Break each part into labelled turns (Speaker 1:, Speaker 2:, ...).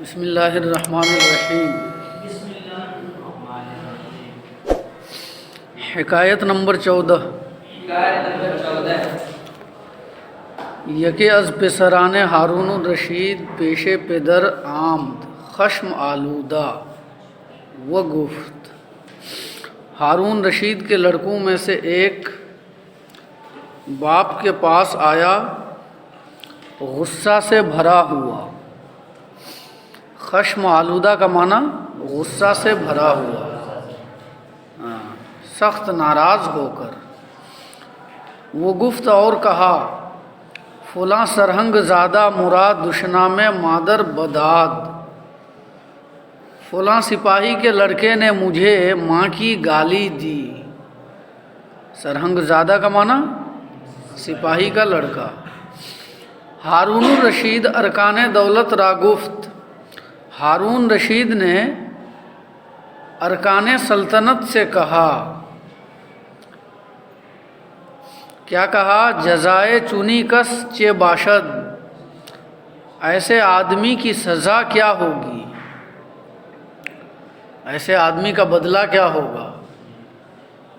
Speaker 1: بسم اللہ الرحمن الرحیم۔ حکایت نمبر 14۔ یکے از پسران ہارون الرشید پیش پدر آمد خشم آلودہ و گفت۔ ہارون رشید کے لڑکوں میں سے ایک باپ کے پاس آیا غصہ سے بھرا ہوا۔ خشم آلودہ کا معنی غصہ سے بھرا ہوا، سخت ناراض ہو کر۔ وہ گفت اور کہا، فلاں سرہنگ زادہ مراد دشنام مادر بداد، فلاں سپاہی کے لڑکے نے مجھے ماں کی گالی دی۔ سرہنگ زادہ کا معنی سپاہی کا لڑکا۔ ہارون الرشید ارکان دولت را گفت۔ ہارون رشید نے ارکان سلطنت سے کہا، کیا کہا؟ جزائے چونی کس چے باشد، ایسے آدمی کی سزا کیا ہوگی، ایسے آدمی کا بدلہ کیا ہوگا؟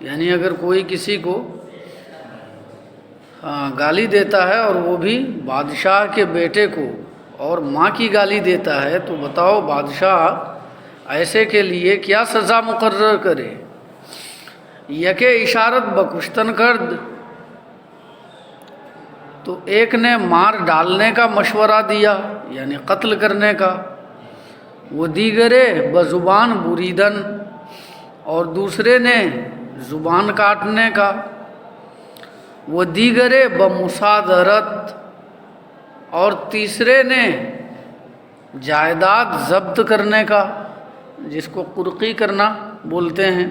Speaker 1: یعنی اگر کوئی کسی کو گالی دیتا ہے اور وہ بھی بادشاہ کے بیٹے کو اور ماں کی گالی دیتا ہے تو بتاؤ بادشاہ ایسے کے لیے کیا سزا مقرر کرے؟ یکے اشارت بکشتن کرد، تو ایک نے مار ڈالنے کا مشورہ دیا یعنی قتل کرنے کا۔ وہ دیگرے بزبان بریدن، اور دوسرے نے زبان کاٹنے کا۔ وہ دیگرے بمصادرت، اور تیسرے نے جائیداد ضبط کرنے کا، جس کو قرقی کرنا بولتے ہیں،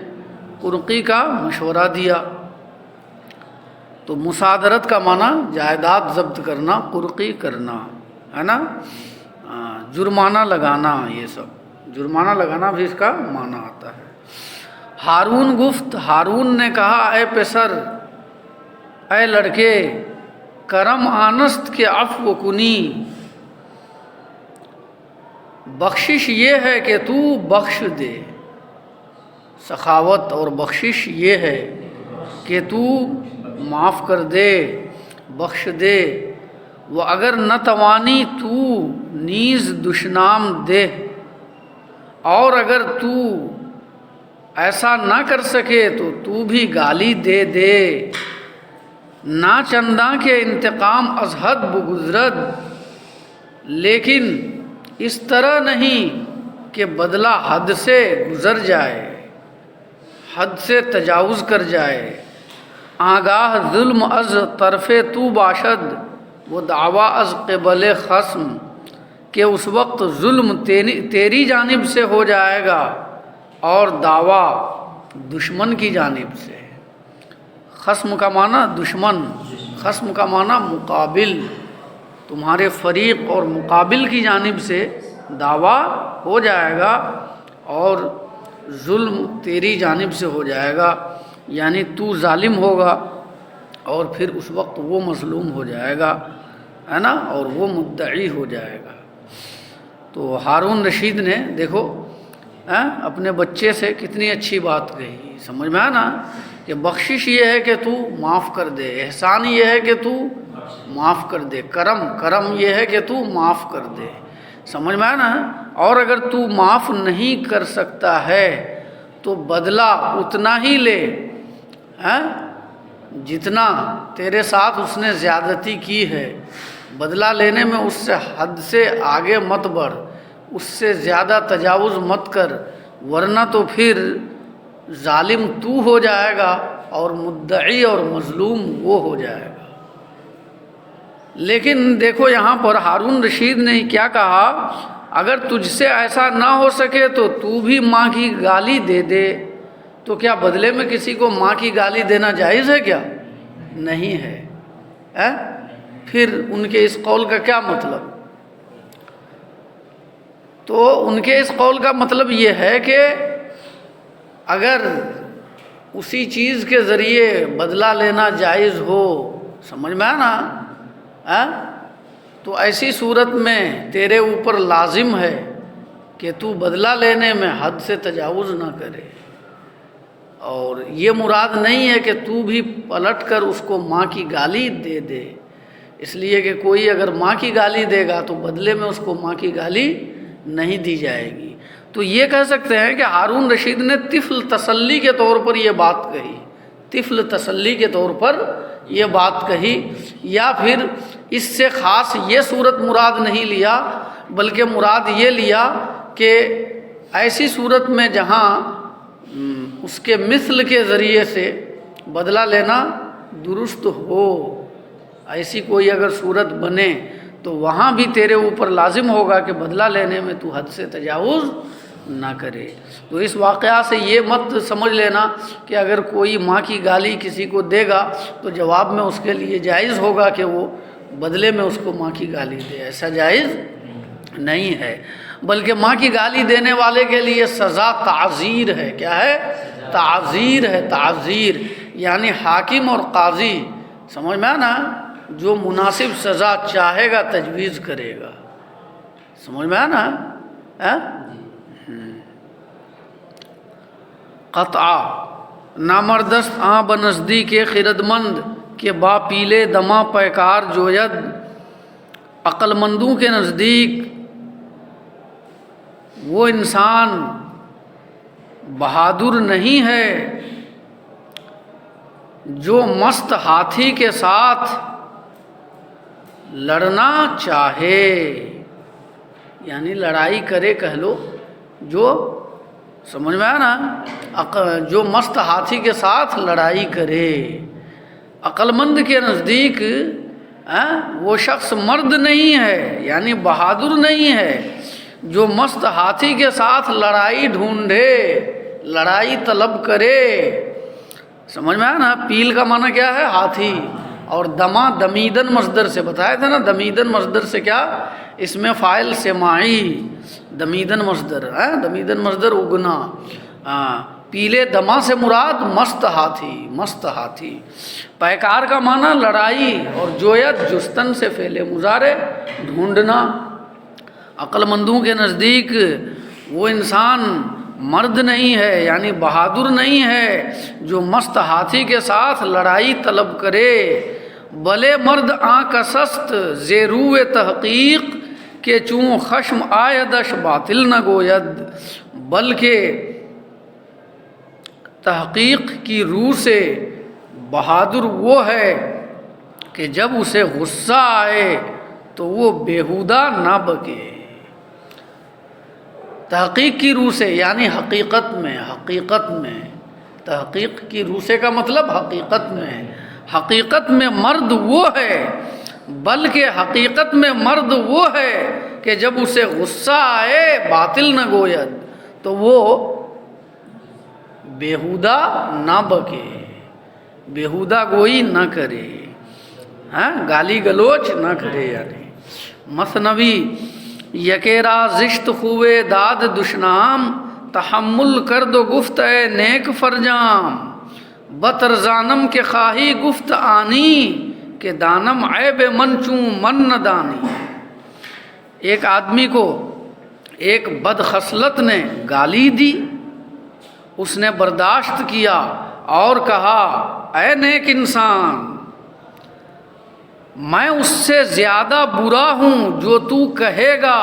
Speaker 1: قرقی کا مشورہ دیا۔ تو مصادرت کا معنی جائیداد ضبط کرنا، قرقی کرنا ہے نا، جرمانہ لگانا، یہ سب جرمانہ لگانا بھی اس کا معنی آتا ہے۔ ہارون گفت، ہارون نے کہا، اے پسر، اے لڑکے، کرم آنست کے عفو کنی، بخشش یہ ہے کہ تو بخش دے۔ سخاوت اور بخشش یہ ہے کہ تو معاف کر دے، بخش دے۔ وہ اگر نہ توانی تو نیز دشنام دے، اور اگر تو ایسا نہ کر سکے تو تو بھی گالی دے دے۔ نا چنداں کے انتقام از حد بگزرد، لیکن اس طرح نہیں کہ بدلہ حد سے گزر جائے، حد سے تجاوز کر جائے۔ آگاہ ظلم از طرف تو باشد، وہ دعویٰ از قبل خصم، کہ اس وقت ظلم تیری جانب سے ہو جائے گا اور دعویٰ دشمن کی جانب سے۔ خصم کا معنی دشمن، خصم کا معنی مقابل، تمہارے فریق اور مقابل کی جانب سے دعویٰ ہو جائے گا اور ظلم تیری جانب سے ہو جائے گا، یعنی تو ظالم ہوگا اور پھر اس وقت وہ مظلوم ہو جائے گا، ہے نا، اور وہ مدعی ہو جائے گا۔ تو ہارون رشید نے دیکھو اپنے بچے سے کتنی اچھی بات کہی، سمجھ میں آیا نا، کہ بخشش یہ ہے کہ تو معاف کر دے، احسان یہ ہے کہ تو معاف کر دے، کرم یہ ہے کہ تو معاف کر دے، سمجھ میں آیا نا۔ اور اگر تو معاف نہیں کر سکتا ہے تو بدلہ اتنا ہی لے جتنا تیرے ساتھ اس نے زیادتی کی ہے، بدلہ لینے میں اس سے حد سے آگے مت بڑھ، اس سے زیادہ تجاوز مت کر، ورنہ تو پھر ظالم تو ہو جائے گا اور مدعی اور مظلوم وہ ہو جائے گا۔ لیکن دیکھو یہاں پر ہارون رشید نے کیا کہا، اگر تجھ سے ایسا نہ ہو سکے تو تو بھی ماں کی گالی دے دے۔ تو کیا بدلے میں کسی کو ماں کی گالی دینا جائز ہے؟ کیا نہیں ہے؟ پھر ان کے اس قول کا کیا مطلب؟ تو ان کے اس قول کا مطلب یہ ہے کہ اگر اسی چیز کے ذریعے بدلہ لینا جائز ہو، سمجھ میں آیا نا، تو ایسی صورت میں تیرے اوپر لازم ہے کہ تو بدلہ لینے میں حد سے تجاوز نہ کرے، اور یہ مراد نہیں ہے کہ تو بھی پلٹ کر اس کو ماں کی گالی دے دے، اس لیے کہ کوئی اگر ماں کی گالی دے گا تو بدلے میں اس کو ماں کی گالی نہیں دی جائے گی۔ تو یہ کہہ سکتے ہیں کہ ہارون رشید نے طفل تسلی کے طور پر یہ بات کہی، طفل تسلی کے طور پر یہ بات کہی، یا پھر اس سے خاص یہ صورت مراد نہیں لیا، بلکہ مراد یہ لیا کہ ایسی صورت میں جہاں اس کے مثل کے ذریعے سے بدلہ لینا درست ہو، ایسی کوئی اگر صورت بنے تو وہاں بھی تیرے اوپر لازم ہوگا کہ بدلہ لینے میں تو حد سے تجاوز نہ کرے۔ تو اس واقعہ سے یہ مت سمجھ لینا کہ اگر کوئی ماں کی گالی کسی کو دے گا تو جواب میں اس کے لیے جائز ہوگا کہ وہ بدلے میں اس کو ماں کی گالی دے، ایسا جائز نہیں ہے، بلکہ ماں کی گالی دینے والے کے لیے سزا تعزیر ہے۔ کیا ہے؟ تعزیر ہے، تعزیر یعنی حاکم اور قاضی، سمجھ میں آنا، جو مناسب سزا چاہے گا تجویز کرے گا، سمجھ میں آنا۔ قطع نامردست آں بنزدیک خردمند کہ با پیلے دما پیکار جوید، عقل مندوں کے نزدیک وہ انسان بہادر نہیں ہے جو مست ہاتھی کے ساتھ لڑنا چاہے، یعنی لڑائی کرے کہہ لو، جو سمجھ میں آیا نا، جو مست ہاتھی کے ساتھ لڑائی کرے۔ عقل مند کے نزدیک وہ شخص مرد نہیں ہے، یعنی بہادر نہیں ہے جو مست ہاتھی کے ساتھ لڑائی ڈھونڈے، لڑائی طلب کرے، سمجھ میں آیا نا۔ پیل کا معنی کیا ہے؟ ہاتھی، اور دما دمیدن مصدر سے بتایا تھا نا، دمیدن مصدر سے کیا، اس میں فاعل سماعی، دمیدن مصدر، دمیدن مصدر اگنا، پیلے دما سے مراد مست ہاتھی، مست ہاتھی۔ پیکار کا معنی لڑائی، اور جویت جستن سے فعل مضارع ڈھونڈنا۔ عقل مندوں کے نزدیک وہ انسان مرد نہیں ہے، یعنی بہادر نہیں ہے جو مست ہاتھی کے ساتھ لڑائی طلب کرے۔ بلے مرد آنکھ سست زیرو تحقیق کہ چوں خشم آیدش باطل نہ گوید، بلکہ تحقیق کی روح سے بہادر وہ ہے کہ جب اسے غصہ آئے تو وہ بیہودہ نہ بکے۔ تحقیق کی روح سے یعنی حقیقت میں، حقیقت میں، تحقیق کی روح سے کا مطلب حقیقت میں، حقیقت میں مرد وہ ہے، بلکہ حقیقت میں مرد وہ ہے کہ جب اسے غصہ آئے باطل نہ گوید، تو وہ بیہودہ نہ بکے، بیہودہ گوئی نہ کرے، گالی گلوچ نہ کرے۔ یعنی مثنوی یکیرا زشت خوے داد دشنام، تحمل کر دو گفت اے نیک فرجام، بطر زانم کے خواہی گفت آنی، کہ دانم عیب من چوں من نہ دانی۔ ایک آدمی کو ایک بد خصلت نے گالی دی، اس نے برداشت کیا اور کہا اے نیک انسان، میں اس سے زیادہ برا ہوں جو تو کہے گا،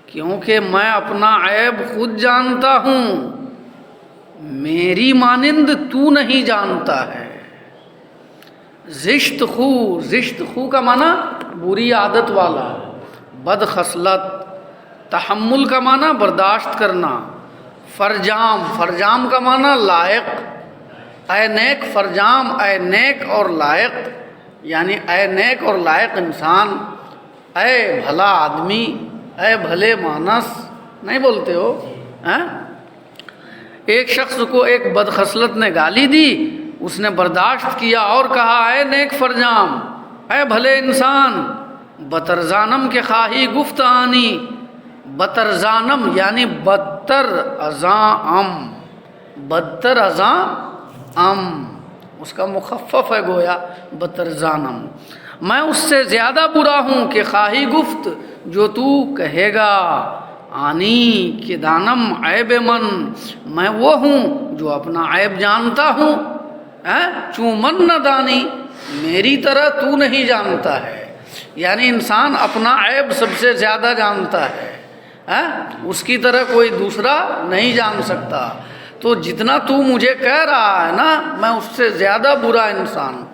Speaker 1: کیونکہ میں اپنا عیب خود جانتا ہوں، میری مانند تو نہیں جانتا ہے۔ زشت خو، زشت خو کا معنی بری عادت والا، بد خصلت۔ تحمل کا معنی برداشت کرنا۔ فرجام، فرجام کا معنی لائق۔ اے نیک فرجام، اے نیک اور لائق، یعنی اے نیک اور لائق انسان، اے بھلا آدمی، اے بھلے مانس، نہیں بولتے ہو؟ ایک شخص کو ایک بد خصلت نے گالی دی، اس نے برداشت کیا اور کہا اے نیک فرجام، اے بھلے انسان، بترزانم کے خواہی گفت آنی۔ بترزانم یعنی بدتر ازاں ام، بدتر ازاں ام، اس کا مخفف ہے گویا بترزانم۔ میں اس سے زیادہ برا ہوں کہ خواہی گفت جو تو کہے گا آنی کہ دانم عیب من، میں وہ ہوں جو اپنا عیب جانتا ہوں، چوں من نہ دانی، میری طرح تو نہیں جانتا ہے۔ یعنی انسان اپنا عیب سب سے زیادہ جانتا ہے، اس کی طرح کوئی دوسرا نہیں جان سکتا۔ تو جتنا تو مجھے کہہ رہا ہے نا، میں اس سے زیادہ برا انسان ہوں۔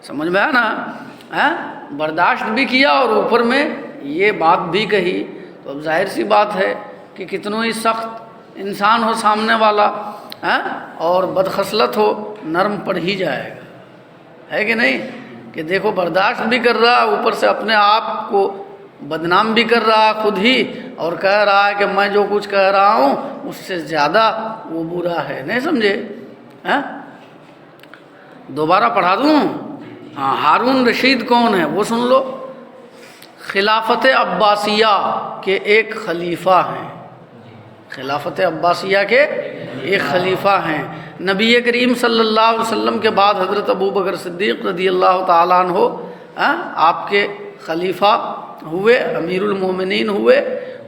Speaker 1: سمجھ میں آیا نا؟ برداشت بھی کیا اور اوپر میں یہ بات بھی کہی، تو اب ظاہر سی بات ہے کہ کتنوں ہی سخت انسان ہو سامنے والا اور بدخصلت ہو، نرم پڑ ہی جائے گا، ہے کہ نہیں؟ کہ دیکھو برداشت بھی کر رہا، اوپر سے اپنے آپ کو بدنام بھی کر رہا خود ہی، اور کہہ رہا ہے کہ میں جو کچھ کہہ رہا ہوں اس سے زیادہ وہ برا ہے۔ نہیں سمجھے؟ دوبارہ پڑھا دوں؟ ہارون رشید کون ہے وہ سن لو۔ خلافت عباسیہ کے ایک خلیفہ ہیں، خلافت عباسیہ کے ایک خلیفہ ہیں۔ نبی کریم صلی اللہ علیہ وسلم کے بعد حضرت ابوبکر صدیق رضی اللہ تعالیٰ عنہ آپ کے خلیفہ ہوئے، امیر المومنین ہوئے۔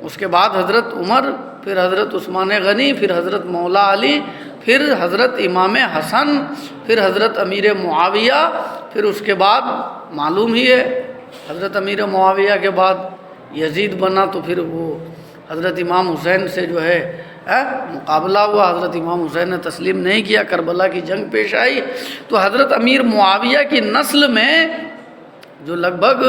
Speaker 1: اس کے بعد حضرت عمر، پھر حضرت عثمان غنی، پھر حضرت مولا علی، پھر حضرت امام حسن، پھر حضرت امیر معاویہ، پھر اس کے بعد معلوم ہی ہے حضرت امیر معاویہ کے بعد یزید بنا، تو پھر وہ حضرت امام حسین سے جو ہے مقابلہ ہوا، حضرت امام حسین نے تسلیم نہیں کیا، کربلا کی جنگ پیش آئی۔ تو حضرت امیر معاویہ کی نسل میں جو لگ بھگ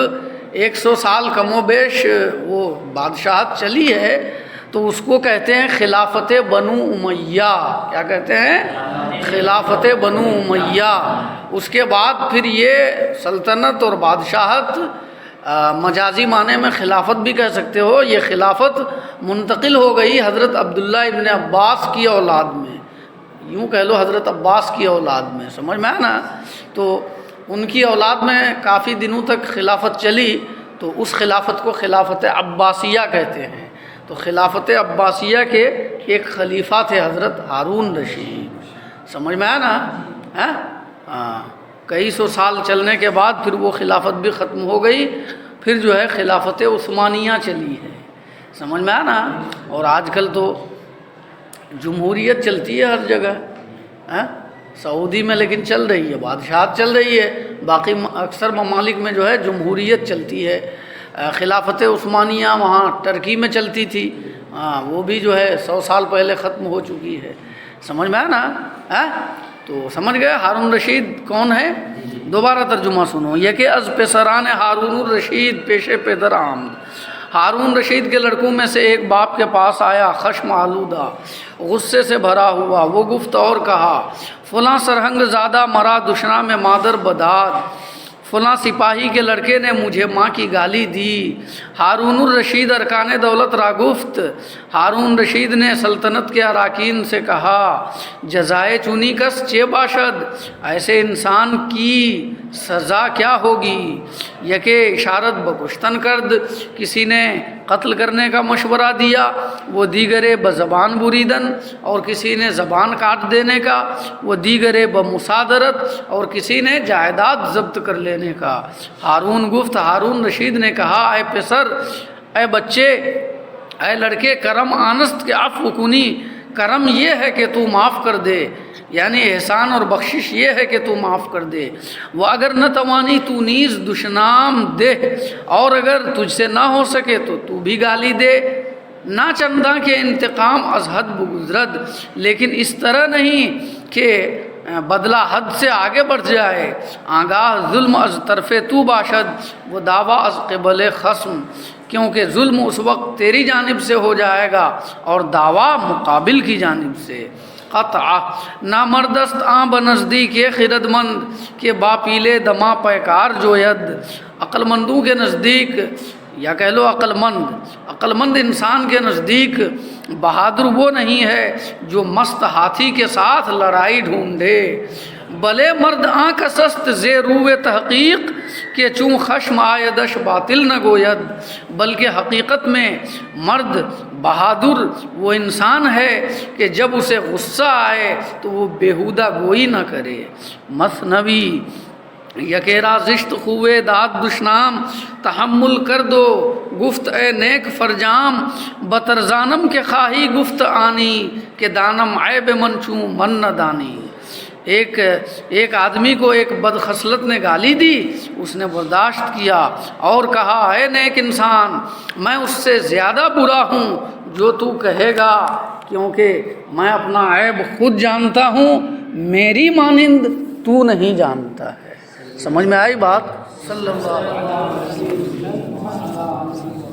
Speaker 1: 100 سال کم و بیش وہ بادشاہت چلی ہے، تو اس کو کہتے ہیں خلافت بنو امیہ۔ کیا کہتے ہیں؟ خلافت بنو امیہ۔ اس کے بعد پھر یہ سلطنت اور بادشاہت، مجازی معنی میں خلافت بھی کہہ سکتے ہو، یہ خلافت منتقل ہو گئی حضرت عبداللہ ابن عباس کی اولاد میں، یوں کہہ لو حضرت عباس کی اولاد میں۔ سمجھ میں آیا نا؟ تو ان کی اولاد میں کافی دنوں تک خلافت چلی، تو اس خلافت کو خلافت عباسیہ کہتے ہیں۔ تو خلافت عباسیہ کے ایک خلیفہ تھے حضرت ہارون رشید۔ سمجھ میں آیا نا؟ کئی سو سال چلنے کے بعد پھر وہ خلافت بھی ختم ہو گئی، پھر جو ہے خلافت عثمانیہ چلی ہے۔ سمجھ میں آیا نا؟ اور آج کل تو جمہوریت چلتی ہے ہر جگہ، سعودی میں لیکن چل رہی ہے، بادشاہت چل رہی ہے، باقی اکثر ممالک میں جو ہے جمہوریت چلتی ہے۔ خلافت عثمانیہ وہاں ٹرکی میں چلتی تھی، وہ بھی جو ہے 100 سال پہلے ختم ہو چکی ہے۔ سمجھ میں آیا نا؟ تو سمجھ گئے ہارون رشید کون ہے؟ دوبارہ ترجمہ سنو۔ یہ کہ از پسران ہارون الرشید پیشے پدر آمد، ہارون رشید کے لڑکوں میں سے ایک باپ کے پاس آیا، خشم آلودہ، غصے سے بھرا ہوا۔ وہ گفت اور کہا، فلاں سرہنگ زادہ مرا دشنا میں مادر بداد، فلاں سپاہی کے لڑکے نے مجھے ماں کی گالی دی۔ ہارون الرشید ارکان دولت را گفت، ہارون رشید نے سلطنت کے اراکین سے کہا، جزائے چونی کس چے باشد، ایسے انسان کی سزا کیا ہوگی؟ یکے اشارت بکشتن کرد، کسی نے قتل کرنے کا مشورہ دیا، وہ دیگرے بزبان بریدن، اور کسی نے زبان کاٹ دینے کا، وہ دیگرے بمصادرت، اور کسی نے جائیداد ضبط کر لینے کا۔ ہارون گفت، ہارون رشید نے کہا، اے پسر، اے بچے، اے لڑکے، کرم آنست کے عفو کنی، کرم یہ ہے کہ تو معاف کر دے، یعنی احسان اور بخشش یہ ہے کہ تو معاف کر دے۔ وہ اگر نہ توانی تو نیز دشنام دے، اور اگر تجھ سے نہ ہو سکے تو تو بھی گالی دے، نہ چنداں کے انتقام از حد بگزرد، لیکن اس طرح نہیں کہ بدلہ حد سے آگے بڑھ جائے۔ آگاہ ظلم از طرف تو باشد، وہ دعویٰ از قبل خصم، کیونکہ ظلم اس وقت تیری جانب سے ہو جائے گا اور دعویٰ مقابل کی جانب سے۔ قطع نامردست آن بنزدیک خرد مند کے باپیلے دما پیکار جوید، عقل مندوں کے نزدیک، یا کہہ لو عقل مند انسان کے نزدیک بہادر وہ نہیں ہے جو مست ہاتھی کے ساتھ لڑائی ڈھونڈے۔ بلے مرد آنکھ سست زیروے تحقیق کہ چوں خشم آیدش باطل نہ گوید، بلکہ حقیقت میں مرد بہادر وہ انسان ہے کہ جب اسے غصہ آئے تو وہ بیہودہ گوئی نہ کرے۔ مثنوی یکیرا زشت خوے داد دشنام تحمل کر دو گفت اے نیک فرجام بترزانم کے خواہی گفت آنی کہ دانم عیب منچوں من نہ دانی۔ ایک آدمی کو ایک بدخصلت نے گالی دی، اس نے برداشت کیا اور کہا اے نیک انسان میں اس سے زیادہ برا ہوں جو تو کہے گا، کیونکہ میں اپنا عیب خود جانتا ہوں، میری مانند تو نہیں جانتا ہے۔ سمجھ میں آئی بات؟ صلی اللہ علیہ وسلم۔